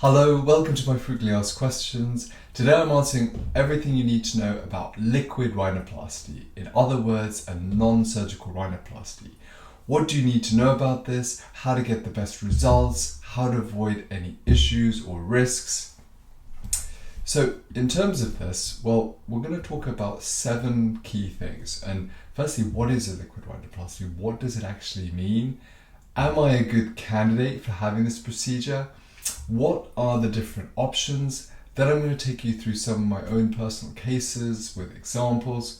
Hello, welcome to my frequently asked questions. Today I'm answering everything you need to know about liquid rhinoplasty. In other words, a non-surgical rhinoplasty. What do you need to know about this? How to get the best results? How to avoid any issues or risks? So in terms of this, well, we're going to talk about 7 key things. And firstly, what is a liquid rhinoplasty? What does it actually mean? Am I a good candidate for having this procedure? What are the different options? Then I'm going to take you through some of my own personal cases with examples.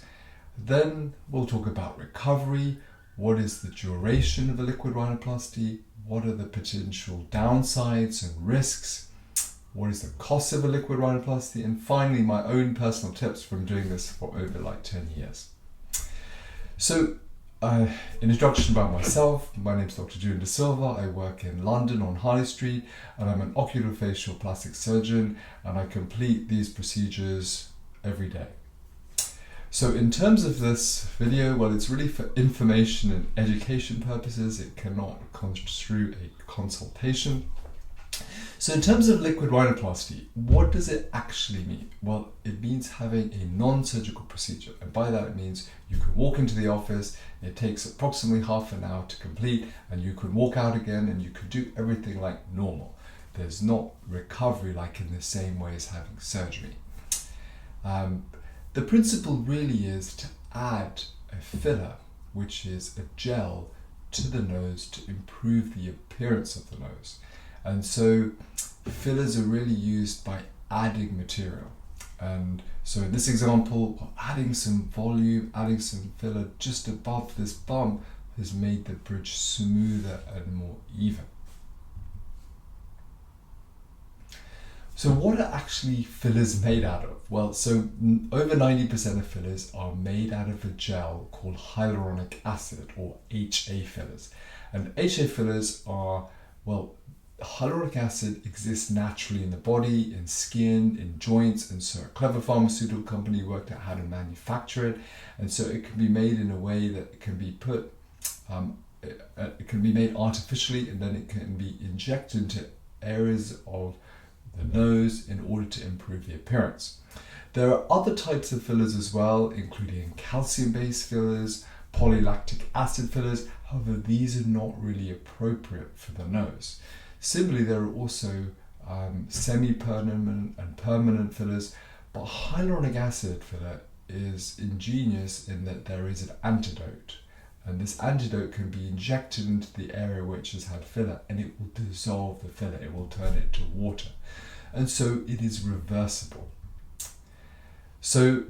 Then we'll talk about recovery. What is the duration of a liquid rhinoplasty? What are the potential downsides and risks? What is the cost of a liquid rhinoplasty? And finally, my own personal tips from doing this for over 10 years. So, an introduction about myself. My name is Dr. Julian De Silva. I work in London on Harley Street and I'm an oculofacial plastic surgeon and I complete these procedures every day. So in terms of this video, well, it's really for information and education purposes. It cannot constitute a consultation. So in terms of liquid rhinoplasty, what does it actually mean? Well, it means having a non-surgical procedure. And by that it means you can walk into the office, it takes approximately half an hour to complete, and you can walk out again and you can do everything like normal. There's not recovery like in the same way as having surgery. The principle really is to add a filler, which is a gel, to the nose to improve the appearance of the nose. And so fillers are really used by adding material. And so in this example, adding some volume, adding some filler just above this bump has made the bridge smoother and more even. So what are actually fillers made out of? Well, so over 90% of fillers are made out of a gel called hyaluronic acid, or HA fillers. And HA fillers are, well, hyaluronic acid exists naturally in the body, in skin, in joints, and so a clever pharmaceutical company worked out how to manufacture it, and so it can be made in a way that it can be put, it can be made artificially, and then it can be injected into areas of the nose in order to improve the appearance. There are other types of fillers as well, including calcium-based fillers, polylactic acid fillers. However, these are not really appropriate for the nose. Similarly, there are also semi-permanent and permanent fillers, but hyaluronic acid filler is ingenious in that there is an antidote, and this antidote can be injected into the area which has had filler and it will dissolve the filler, it will turn it to water, and so it is reversible. So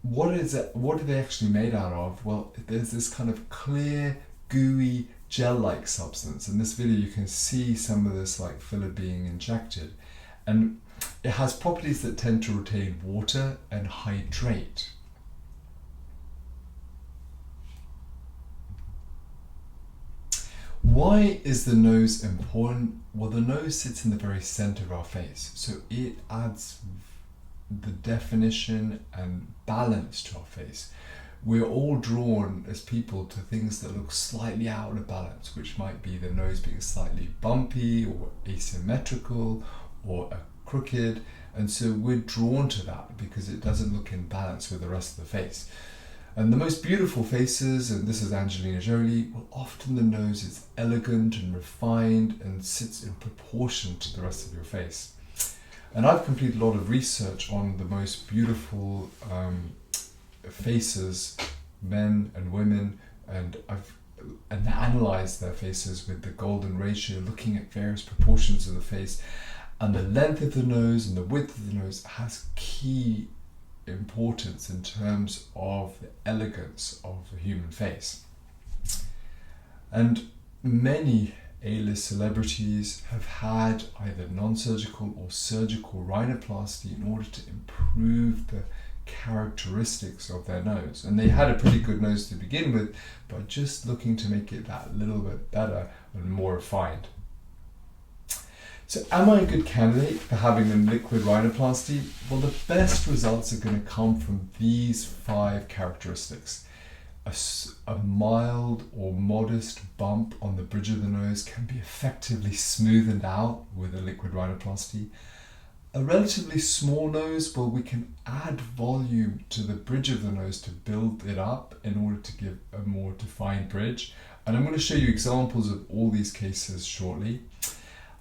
what are they actually made out of? Well, there's this kind of clear, gooey, gel-like substance. In this video you can see some of this filler being injected, and it has properties that tend to retain water and hydrate. Why is the nose important? Well, the nose sits in the very center of our face, so it adds the definition and balance to our face. We're all drawn as people to things that look slightly out of balance, which might be the nose being slightly bumpy or asymmetrical or crooked, and so we're drawn to that because it doesn't look in balance with the rest of the face. And the most beautiful faces, and this is Angelina Jolie, well, often the nose is elegant and refined and sits in proportion to the rest of your face. And I've completed a lot of research on the most beautiful faces, men and women, and I've analyzed their faces with the golden ratio, looking at various proportions of the face, and the length of the nose and the width of the nose has key importance in terms of the elegance of the human face. And many A-list celebrities have had either non-surgical or surgical rhinoplasty in order to improve the characteristics of their nose, and they had a pretty good nose to begin with, but just looking to make it that little bit better and more refined. So am I a good candidate for having a liquid rhinoplasty? Well, the best results are going to come from these 5 characteristics. a mild or modest bump on the bridge of the nose can be effectively smoothened out with a liquid rhinoplasty. A relatively small nose, well, we can add volume to the bridge of the nose to build it up in order to give a more defined bridge. And I'm going to show you examples of all these cases shortly.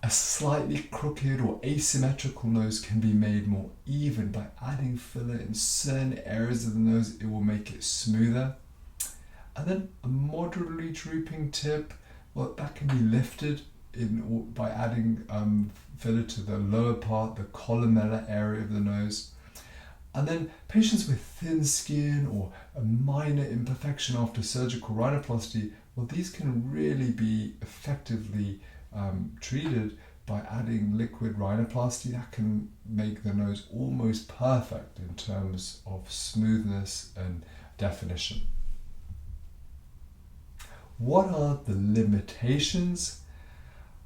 A slightly crooked or asymmetrical nose can be made more even by adding filler in certain areas of the nose. It will make it smoother. And then a moderately drooping tip, well, that can be lifted by adding filler to the lower part, the columella area of the nose. And then patients with thin skin or a minor imperfection after surgical rhinoplasty, well, these can really be effectively treated by adding liquid rhinoplasty. That can make the nose almost perfect in terms of smoothness and definition. What are the limitations?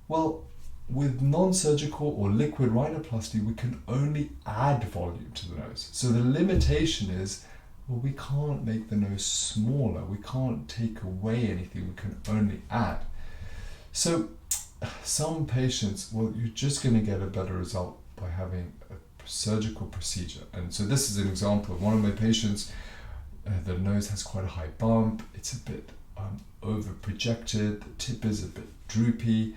Well, with non-surgical or liquid rhinoplasty, we can only add volume to the nose. So the limitation is, well, we can't make the nose smaller. We can't take away anything. We can only add. So some patients, well, you're just going to get a better result by having a surgical procedure. And so this is an example of one of my patients. The nose has quite a high bump. It's a bit over projected. The tip is a bit droopy.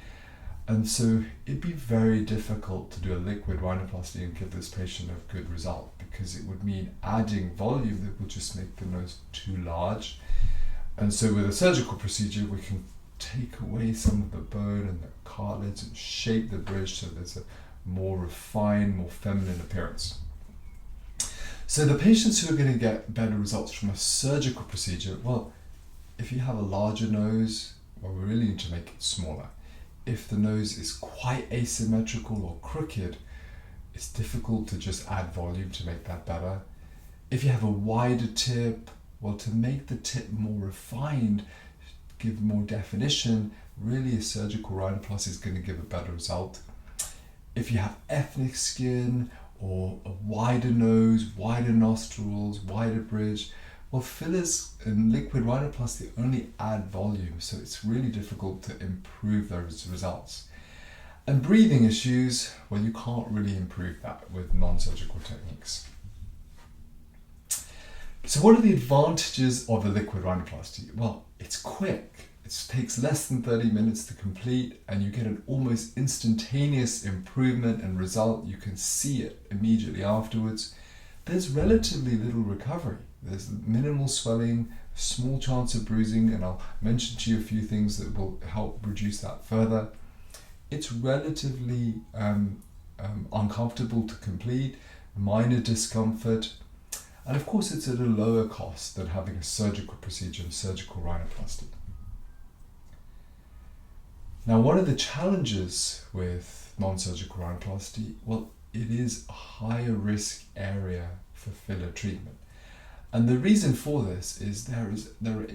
And so it'd be very difficult to do a liquid rhinoplasty and give this patient a good result, because it would mean adding volume that will just make the nose too large. And so with a surgical procedure, we can take away some of the bone and the cartilage and shape the bridge so there's a more refined, more feminine appearance. So the patients who are going to get better results from a surgical procedure, well, if you have a larger nose, well, we really need to make it smaller. If the nose is quite asymmetrical or crooked, it's difficult to just add volume to make that better. If you have a wider tip, well, to make the tip more refined, give more definition, really a surgical rhinoplasty is going to give a better result. If you have ethnic skin or a wider nose, wider nostrils, wider bridge, well, fillers and liquid rhinoplasty only add volume, so it's really difficult to improve those results. And breathing issues, well, you can't really improve that with non-surgical techniques. So what are the advantages of a liquid rhinoplasty? Well, it's quick. It takes less than 30 minutes to complete, and you get an almost instantaneous improvement and result. You can see it immediately afterwards. There's relatively little recovery. There's minimal swelling, small chance of bruising, and I'll mention to you a few things that will help reduce that further. It's relatively uncomfortable to complete, minor discomfort, and of course it's at a lower cost than having a surgical procedure and surgical rhinoplasty. Now, one of the challenges with non-surgical rhinoplasty, well, it is a higher risk area for filler treatment. And the reason for this is there are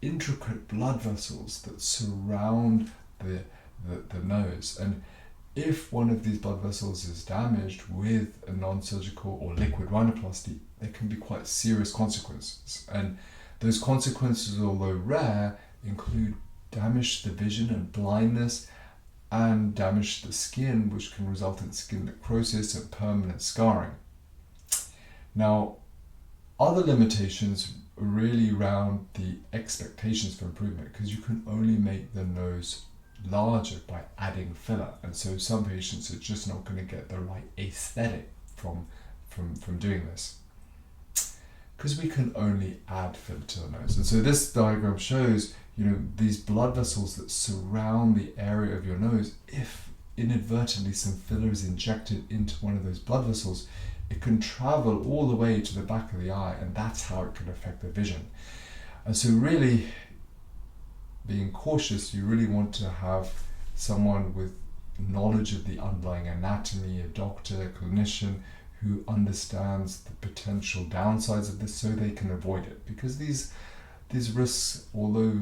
intricate blood vessels that surround the nose. And if one of these blood vessels is damaged with a non-surgical or liquid rhinoplasty, there can be quite serious consequences. And those consequences, although rare, include damage to the vision and blindness, and damage to the skin, which can result in skin necrosis and permanent scarring. Now, other limitations are really around the expectations for improvement, because you can only make the nose larger by adding filler, and so some patients are just not going to get the right aesthetic from doing this, because we can only add filler to the nose. And so this diagram shows, these blood vessels that surround the area of your nose. If inadvertently some filler is injected into one of those blood vessels, it can travel all the way to the back of the eye, and that's how it can affect the vision. And so really, being cautious, you really want to have someone with knowledge of the underlying anatomy, a doctor, a clinician, who understands the potential downsides of this so they can avoid it. Because these risks, although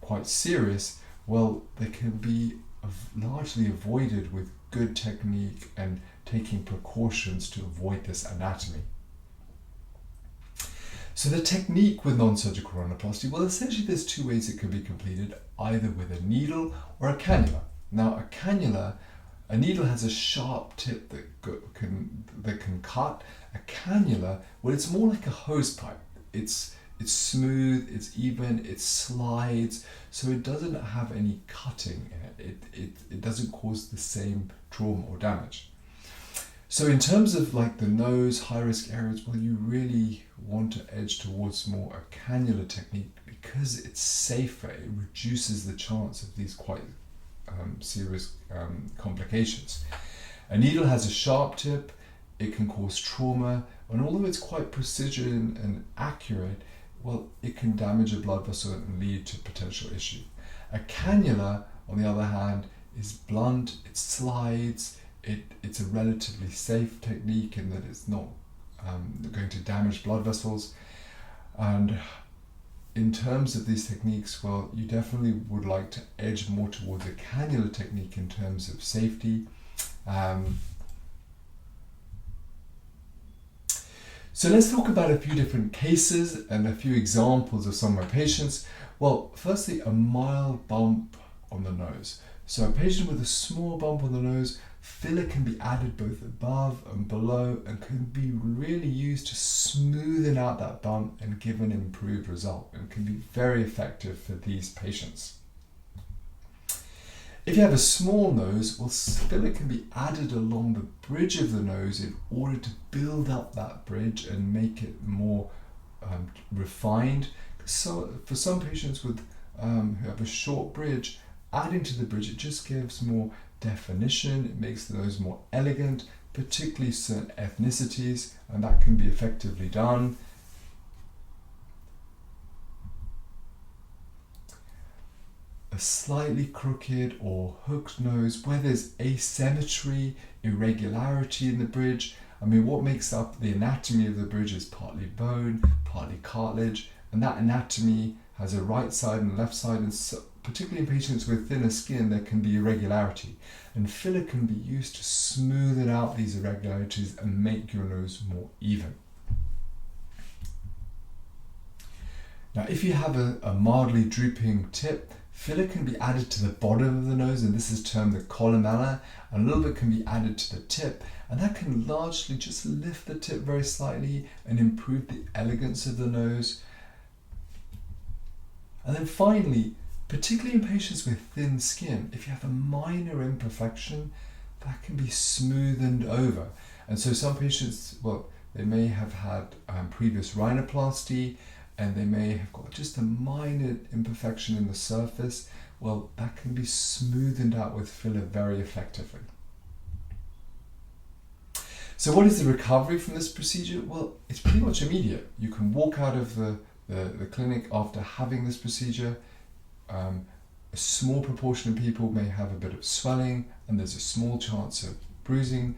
quite serious, well, they can be largely avoided with good technique and taking precautions to avoid this anatomy. So the technique with non-surgical rhinoplasty, well, essentially there's two ways it can be completed, either with a needle or a cannula. Now a needle has a sharp tip that can cut. A cannula, well, it's more like a hose pipe. It's smooth, it's even, it slides, so it doesn't have any cutting in it. It doesn't cause the same trauma or damage. So in terms of like the nose, high risk areas, well, you really want to edge towards more a cannula technique because it's safer. It reduces the chance of these quite serious complications. A needle has a sharp tip, it can cause trauma, and although it's quite precision and accurate, well, it can damage a blood vessel and lead to potential issue. A cannula, on the other hand, is blunt, it slides, it's a relatively safe technique in that it's not going to damage blood vessels. And in terms of these techniques, well, you definitely would like to edge more towards a cannula technique in terms of safety. So let's talk about a few different cases and a few examples of some of my patients. Well, firstly, a mild bump on the nose. So a patient with a small bump on the nose, filler can be added both above and below and can be really used to smoothen out that bump and give an improved result, and can be very effective for these patients. If you have a small nose, well, filler can be added along the bridge of the nose in order to build up that bridge and make it more refined. So for some patients who have a short bridge, adding to the bridge, it just gives more definition, it makes the nose more elegant, particularly certain ethnicities, and that can be effectively done. A slightly crooked or hooked nose where there's asymmetry, irregularity in the bridge. I mean, what makes up the anatomy of the bridge is partly bone, partly cartilage, and that anatomy has a right side and left side, and so, particularly in patients with thinner skin, there can be irregularity, and filler can be used to smoothen out these irregularities and make your nose more even. Now, if you have a mildly drooping tip, filler can be added to the bottom of the nose, and this is termed the columella, and a little bit can be added to the tip, and that can largely just lift the tip very slightly and improve the elegance of the nose. And then finally, particularly in patients with thin skin, if you have a minor imperfection, that can be smoothened over. And so some patients, well, they may have had previous rhinoplasty, and they may have got just a minor imperfection in the surface. Well, that can be smoothened out with filler very effectively. So what is the recovery from this procedure? Well, it's pretty much immediate. You can walk out of the clinic after having this procedure. A small proportion of people may have a bit of swelling, and there's a small chance of bruising.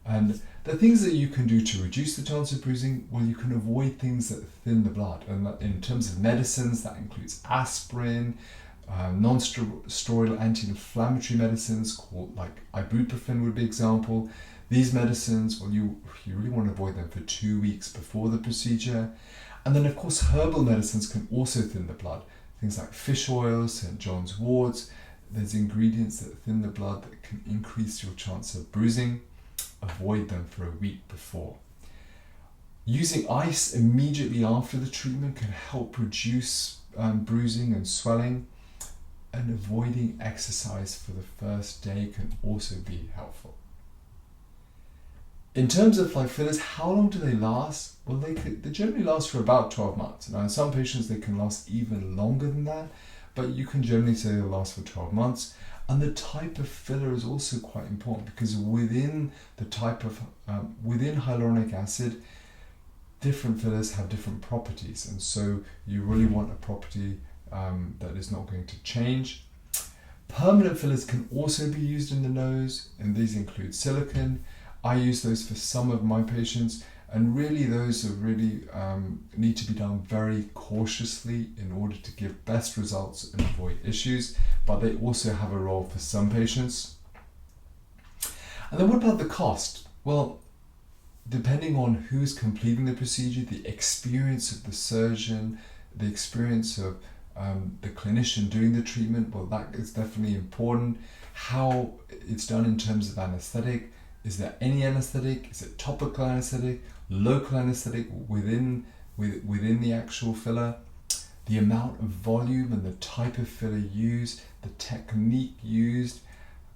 And the things that you can do to reduce the chance of bruising, well, you can avoid things that thin the blood. And in terms of medicines, that includes aspirin, non-steroidal anti-inflammatory medicines called like ibuprofen would be example. These medicines, well, you really want to avoid them for 2 weeks before the procedure. And then, of course, herbal medicines can also thin the blood. Things like fish oil, St. John's worts. There's ingredients that thin the blood that can increase your chance of bruising. Avoid them for a week before. Using ice immediately after the treatment can help reduce bruising and swelling. And avoiding exercise for the first day can also be helpful. In terms of like fillers, how long do they last? Well, they generally last for about 12 months. Now, in some patients, they can last even longer than that, but you can generally say they'll last for 12 months. And the type of filler is also quite important, because within the type of, within hyaluronic acid, different fillers have different properties. And so you really want a property that is not going to change. Permanent fillers can also be used in the nose, and these include silicone. I use those for some of my patients, and really those are really need to be done very cautiously in order to give best results and avoid issues, but they also have a role for some patients. And then what about the cost? Well, depending on who's completing the procedure, the experience of the surgeon, the experience of the clinician doing the treatment, well, that is definitely important. How it's done in terms of anesthetic. Is there any anesthetic? Is it topical anesthetic, local anesthetic within the actual filler? The amount of volume and the type of filler used, the technique used,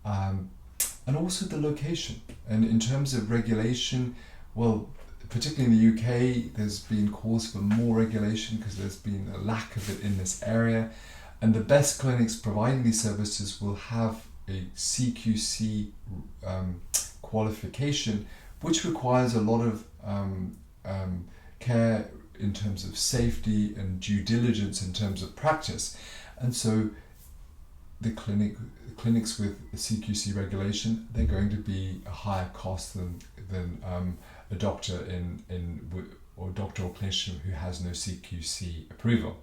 and also the location. And in terms of regulation, well, particularly in the UK, there's been calls for more regulation because there's been a lack of it in this area. And the best clinics providing these services will have a CQC qualification, which requires a lot of care in terms of safety and due diligence in terms of practice. And so the clinics with a CQC regulation, they're going to be a higher cost than a doctor or doctor or clinician who has no CQC approval.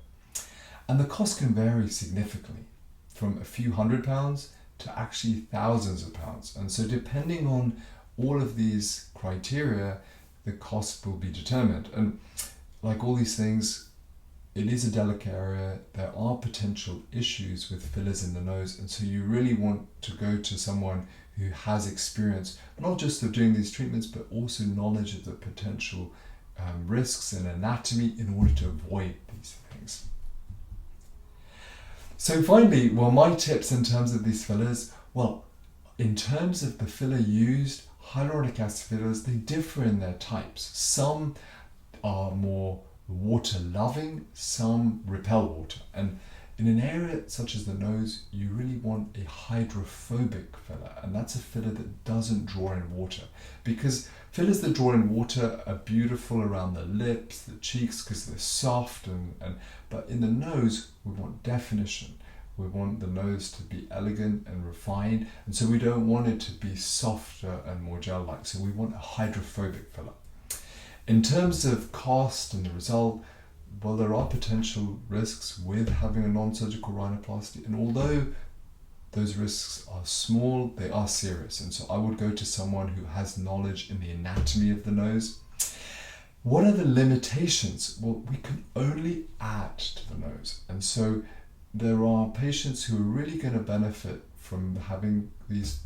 And the cost can vary significantly from a few £100s to actually thousands of pounds. And so depending on all of these criteria, the cost will be determined. And like all these things, it is a delicate area. There are potential issues with fillers in the nose, and so you really want to go to someone who has experience, not just of doing these treatments, but also knowledge of the potential risks and anatomy in order to avoid these things. So finally, well, my tips in terms of these fillers, well, in terms of the filler used, hyaluronic acid fillers, they differ in their types. Some are more water loving, some repel water. And in an area such as the nose, you really want a hydrophobic filler, and that's a filler that doesn't draw in water, because fillers that draw in water are beautiful around the lips, the cheeks, because they're soft, but in the nose, we want definition. We want the nose to be elegant and refined, and so we don't want it to be softer and more gel-like, so we want a hydrophobic filler. In terms of cost and the result, well, there are potential risks with having a non-surgical rhinoplasty, and although those risks are small, they are serious, and so I would go to someone who has knowledge in the anatomy of the nose. What are the limitations? Well, we can only add to the nose, and so there are patients who are really going to benefit from having this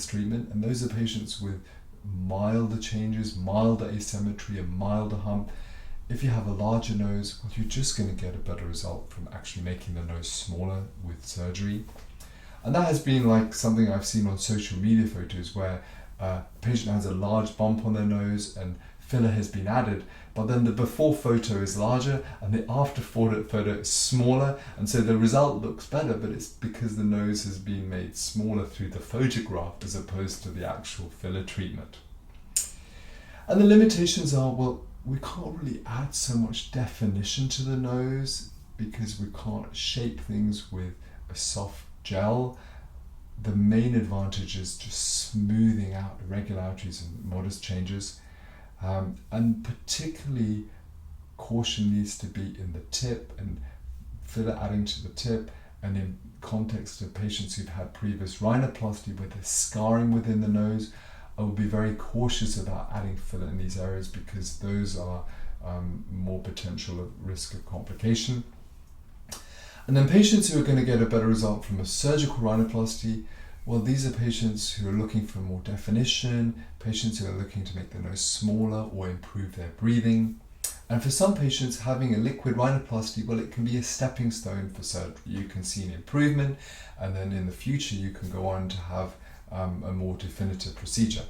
treatment, and those are patients with milder changes, milder asymmetry, a milder hump. If you have a larger nose, well, you're just going to get a better result from actually making the nose smaller with surgery. And that has been like something I've seen on social media photos where a patient has a large bump on their nose and filler has been added, but then the before photo is larger and the after photo is smaller, and so the result looks better, but it's because the nose has been made smaller through the photograph as opposed to the actual filler treatment. And the limitations are, well, we can't really add so much definition to the nose because we can't shape things with a soft gel. The main advantage is just smoothing out irregularities and modest changes. And particularly caution needs to be in the tip and filler adding to the tip, and in context of patients who've had previous rhinoplasty with a scarring within the nose, I would be very cautious about adding filler in these areas because those are more potential of risk of complication. And then patients who are going to get a better result from a surgical rhinoplasty, well, these are patients who are looking for more definition, patients who are looking to make the nose smaller or improve their breathing. And for some patients, having a liquid rhinoplasty, well, it can be a stepping stone for surgery. You can see an improvement, and then in the future, you can go on to have a more definitive procedure.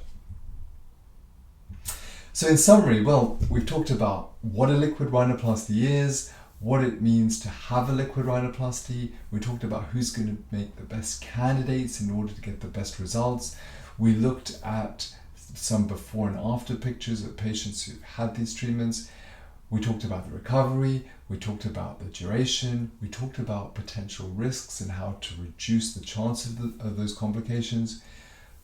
So in summary, well, we've talked about what a liquid rhinoplasty is, what it means to have a liquid rhinoplasty. We talked about who's going to make the best candidates in order to get the best results. We looked at some before and after pictures of patients who've had these treatments. We talked about the recovery, we talked about the duration, we talked about potential risks and how to reduce the chance of those complications.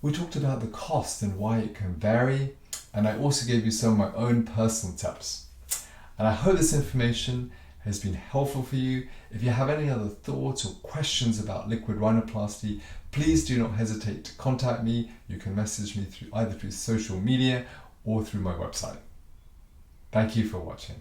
We talked about the cost and why it can vary, and I also gave you some of my own personal tips. And I hope this information has been helpful for you. If you have any other thoughts or questions about liquid rhinoplasty, please do not hesitate to contact me. You can message me either through social media or through my website. Thank you for watching.